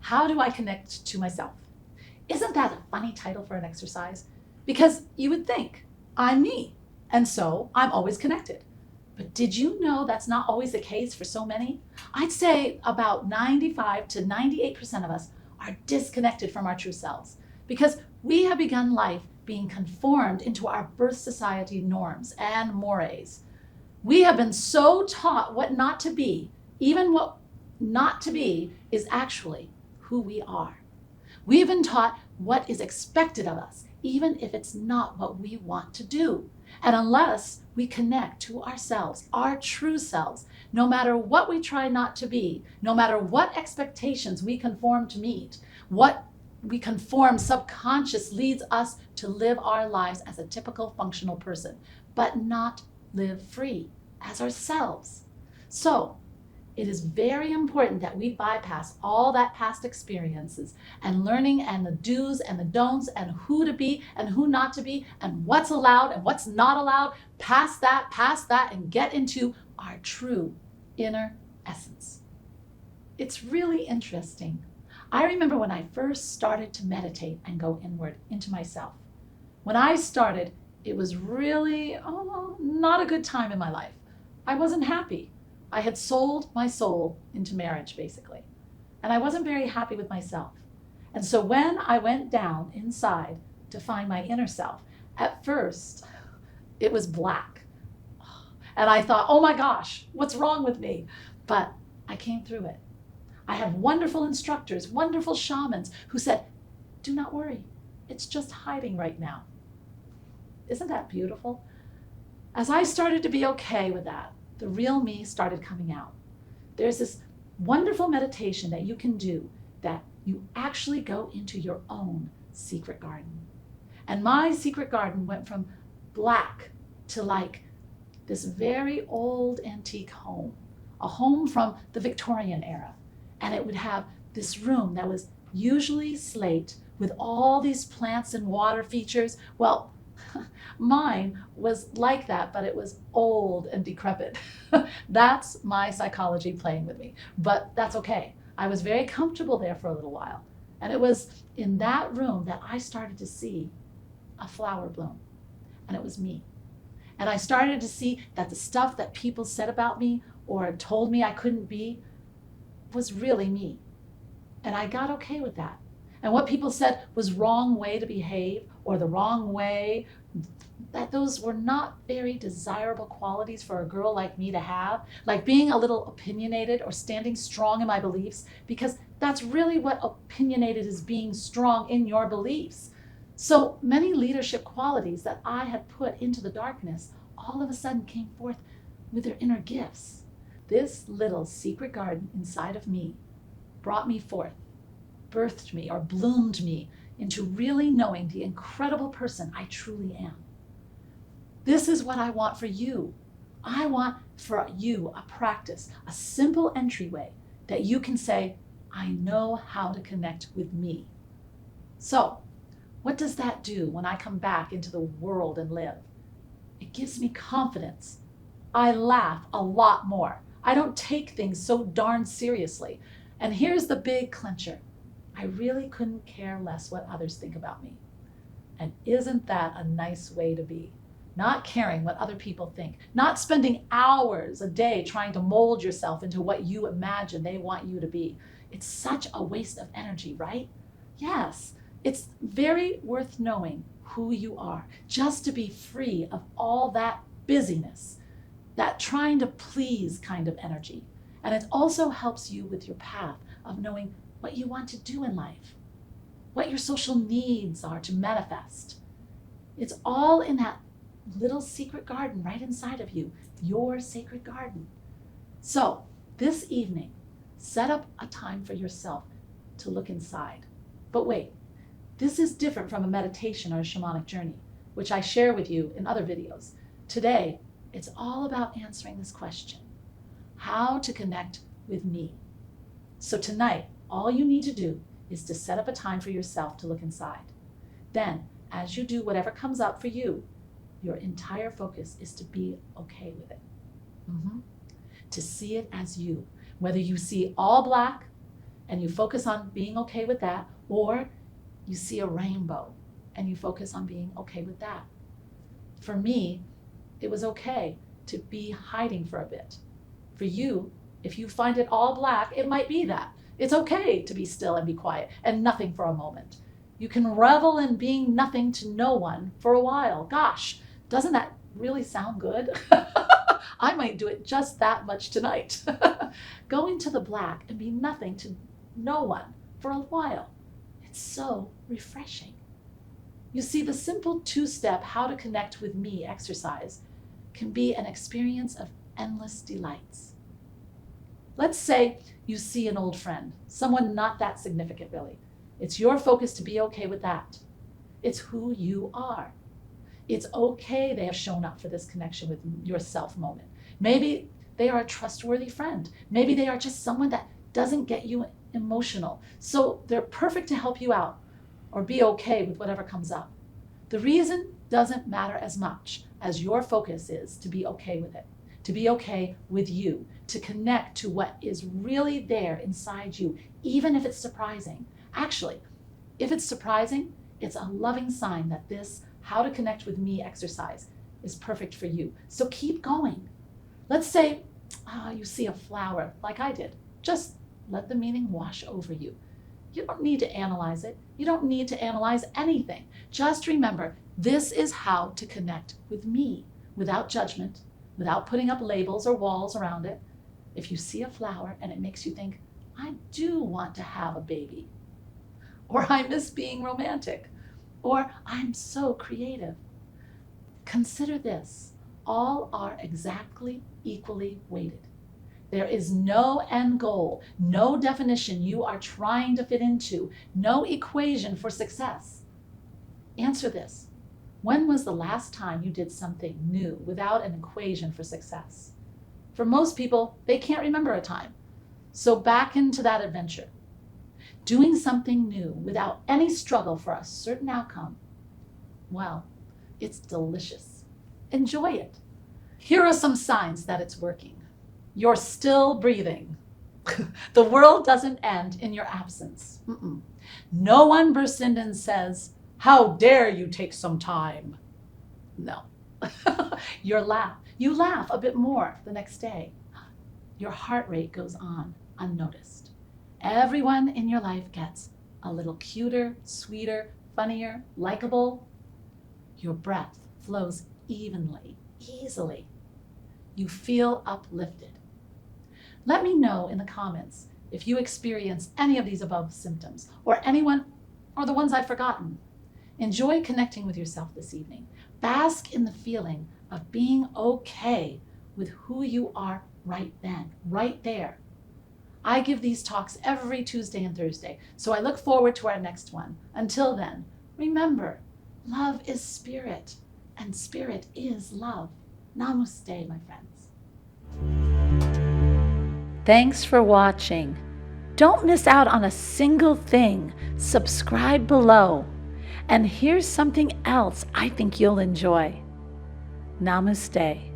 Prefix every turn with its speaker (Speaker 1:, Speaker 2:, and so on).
Speaker 1: How do I connect to myself? Isn't that a funny title for an exercise? Because you would think, I'm me, and so I'm always connected. But did you know that's not always the case for so many? I'd say about 95 to 98% of us are disconnected from our true selves because we have begun life being conformed into our birth society norms and mores. We have been so taught what not to be, even what not to be is actually who we are. We have been taught what is expected of us, even if it's not what we want to do. And unless we connect to ourselves, our true selves, no matter what we try not to be, no matter what expectations we conform to meet, what we conform subconscious leads us to live our lives as a typical functional person, but not live free as ourselves. So, it is very important that we bypass all that past experiences and learning and the do's and the don'ts and who to be and who not to be and what's allowed and what's not allowed. Past that, and get into our true inner essence. It's really interesting. I remember when I first started to meditate and go inward into myself. When I started, it was really not a good time in my life. I wasn't happy. I had sold my soul into marriage, basically. And I wasn't very happy with myself. And so when I went down inside to find my inner self, at first, it was black. And I thought, oh my gosh, what's wrong with me? But I came through it. I had wonderful instructors, wonderful shamans who said, do not worry, it's just hiding right now. Isn't that beautiful? As I started to be okay with that, the real me started coming out. There's this wonderful meditation that you can do that you actually go into your own secret garden. And my secret garden went from black to like this very old antique home, a home from the Victorian era. And it would have this room that was usually slate with all these plants and water features. Well, mine was like that, but it was old and decrepit. That's my psychology playing with me, but that's okay. I was very comfortable there for a little while. And it was in that room that I started to see a flower bloom, and it was me. And I started to see that the stuff that people said about me or told me I couldn't be was really me. And I got okay with that. And what people said was wrong way to behave or the wrong way, that those were not very desirable qualities for a girl like me to have, like being a little opinionated or standing strong in my beliefs, because that's really what opinionated is, being strong in your beliefs. So many leadership qualities that I had put into the darkness all of a sudden came forth with their inner gifts. This little secret garden inside of me brought me forth, birthed me or bloomed me into really knowing the incredible person I truly am. This is what I want for you. I want for you a practice, a simple entryway that you can say, I know how to connect with me. So, what does that do when I come back into the world and live? It gives me confidence. I laugh a lot more. I don't take things so darn seriously. And here's the big clincher. I really couldn't care less what others think about me. And isn't that a nice way to be? Not caring what other people think, not spending hours a day trying to mold yourself into what you imagine they want you to be. It's such a waste of energy, right? Yes, it's very worth knowing who you are, just to be free of all that busyness, that trying to please kind of energy. And it also helps you with your path of knowing what you want to do in life, what your social needs are to manifest. It's all in that little secret garden right inside of you, your sacred garden. So this evening, set up a time for yourself to look inside. But wait, this is different from a meditation or a shamanic journey, which I share with you in other videos. Today, it's all about answering this question: how to connect with me. So tonight, all you need to do is to set up a time for yourself to look inside. Then, as you do whatever comes up for you, your entire focus is to be okay with it. To see it as you, Whether you see all black and you focus on being okay with that, or you see a rainbow and you focus on being okay with that. For me, it was okay to be hiding for a bit. For you, if you find it all black, it might be that. It's okay to be still and be quiet and nothing for a moment. You can revel in being nothing to no one for a while. Gosh, doesn't that really sound good? I might do it just that much tonight. Go into the black and be nothing to no one for a while. It's so refreshing. You see, the simple two-step how to connect with me exercise can be an experience of endless delights. Let's say you see an old friend, someone not that significant really. It's your focus to be okay with that. It's who you are. It's okay they have shown up for this connection with yourself moment. Maybe they are a trustworthy friend. Maybe they are just someone that doesn't get you emotional. So they're perfect to help you out or be okay with whatever comes up. The reason doesn't matter as much as your focus is to be okay with it, to be okay with you, to connect to what is really there inside you, even if it's surprising. Actually, if it's surprising, it's a loving sign that this How to Connect with Me exercise is perfect for you. So keep going. Let's say you see a flower like I did. Just let the meaning wash over you. You don't need to analyze it. You don't need to analyze anything. Just remember, this is how to connect with me without judgment, without putting up labels or walls around it. If you see a flower and it makes you think, I do want to have a baby, or I miss being romantic, or I'm so creative, consider this. All are exactly equally weighted. There is no end goal, no definition you are trying to fit into, no equation for success. Answer this. When was the last time you did something new without an equation for success? For most people, they can't remember a time. So back into that adventure. Doing something new without any struggle for a certain outcome, well, it's delicious. Enjoy it. Here are some signs that it's working. You're still breathing. The world doesn't end in your absence. No one bursts in and says, how dare you take some time? No. You laugh a bit more the next day. Your heart rate goes on unnoticed. Everyone in your life gets a little cuter, sweeter, funnier, likable. Your breath flows evenly, easily. You feel uplifted. Let me know in the comments if you experience any of these above symptoms, or anyone, or the ones I've forgotten. Enjoy connecting with yourself this evening. Bask in the feeling of being okay with who you are right then, right there. I give these talks every Tuesday and Thursday, so I look forward to our next one. Until then, remember, love is spirit, and spirit is love. Namaste, my friends. Thanks for watching. Don't miss out on a single thing. Subscribe below. And here's something else I think you'll enjoy. Namaste.